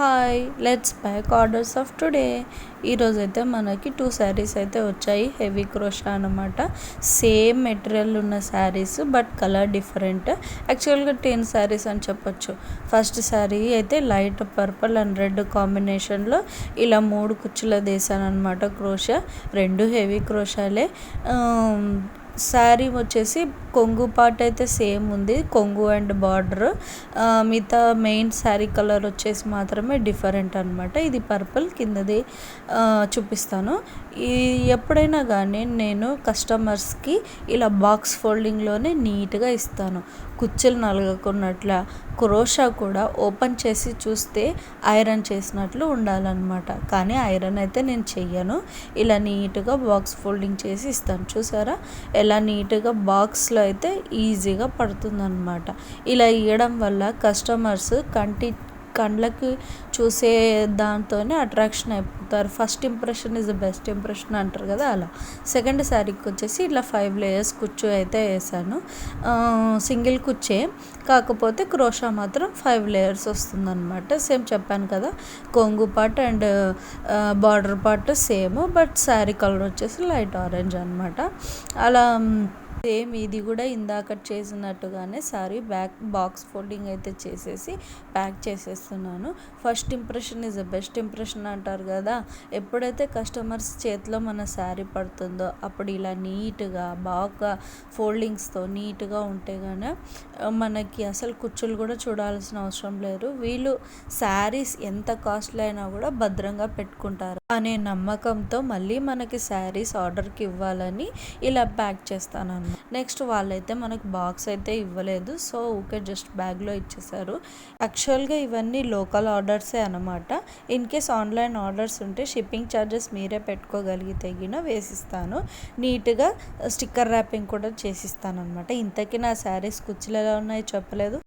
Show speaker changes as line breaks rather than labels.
Hi let's back orders of today. ఈరోజు అయితే మనకి 2 శారీస్ అయితే వచ్చాయి. హెవీ క్రోషా అనమాట. సేమ్ మెటీరియల్ ఉన్న శారీస్ బట్ కలర్ డిఫరెంట్. యాక్చువల్గా 10 శారీస్ అని చెప్పొచ్చు. ఫస్ట్ శారీ అయితే లైట్ పర్పుల్ అండ్ రెడ్ కాంబినేషన్లో ఇలా 3 కుచ్చుల దేశాను అనమాట. Crochet 2 heavy క్రోషాలే. శారీ వచ్చేసి కొంగు పార్ట్ అయితే సేమ్ ఉంది, కొంగు అండ్ బార్డర్. మిగతా మెయిన్ శారీ కలర్ వచ్చేసి మాత్రమే డిఫరెంట్ అనమాట. ఇది పర్పుల్, కిందది చూపిస్తాను. ఎప్పుడైనా కానీ నేను కస్టమర్స్కి ఇలా బాక్స్ ఫోల్డింగ్లోనే నీట్గా ఇస్తాను, కుచ్చులు నలగకున్నట్ల. క్రోషా కూడా ఓపెన్ చేసి చూస్తే ఐరన్ చేసినట్లు ఉండాలన్నమాట. కానీ ఐరన్ అయితే నేను చెయ్యను, ఇలా నీట్గా బాక్స్ ఫోల్డింగ్ చేసి ఇస్తాను. చూసారా ఎలా నీట్గా బాక్స్లో అయితే ఈజీగా పడుతుందన్నమాట. ఇలా ఇవ్వడం వల్ల కస్టమర్స్ కండ్లకి చూసే దాంతోనే అట్రాక్షన్ అయిపోతారు. First impression is the best impression అంటారు కదా, అలా. సెకండ్ శారీకి వచ్చేసి ఇట్లా 5 లేయర్స్ కుచ్చు అయితే వేసాను. సింగిల్ కుచ్చే, కాకపోతే క్రోషా మాత్రం 5 లేయర్స్ వస్తుందన్నమాట. సేమ్ చెప్పాను కదా, కొంగు part and border part same, but sari colour వచ్చేసి లైట్ ఆరెంజ్ అనమాట. అలా సేమ్ ఇది కూడా ఇందాక చేసినట్టుగానే సారీ బ్యాక్ బాక్స్ ఫోల్డింగ్ అయితే చేసేసి ప్యాక్ చేసేస్తున్నాను. First impression is the best impression అంటారు కదా. ఎప్పుడైతే కస్టమర్స్ చేతిలో మన శారీ పడుతుందో అప్పుడు ఇలా నీట్గా బాగా ఫోల్డింగ్స్తో నీట్గా ఉంటే కానీ మనకి అసలు కుచ్చులు కూడా చూడాల్సిన అవసరం లేదు. వీళ్ళు శారీస్ ఎంత కాస్ట్లీ అయినా కూడా భద్రంగా పెట్టుకుంటారు అనే నమ్మకంతో మళ్ళీ మనకి శారీస్ ఆర్డర్కి ఇవ్వాలని ఇలా ప్యాక్ చేస్తాను. నెక్స్ట్ వాళ్ళైతే మనకు బాక్స్ అయితే ఇవ్వలేదు, సో ఓకే జస్ట్ బ్యాగ్లో ఇచ్చేసారు. యాక్చువల్గా ఇవన్నీ లోకల్ ఆర్డర్సే అనమాట. ఇన్ కేస్ ఆన్లైన్ ఆర్డర్స్ ఉంటే షిప్పింగ్ ఛార్జెస్ మీరే పెట్టుకోగలిగితే వేసిస్తాను. నీట్గా స్టిక్కర్ ర్యాపింగ్ కూడా చేసిస్తాను అనమాట. ఇంతకీ నా శారీస్ కుచ్చులు ఎలా ఉన్నాయో చెప్పలేదు.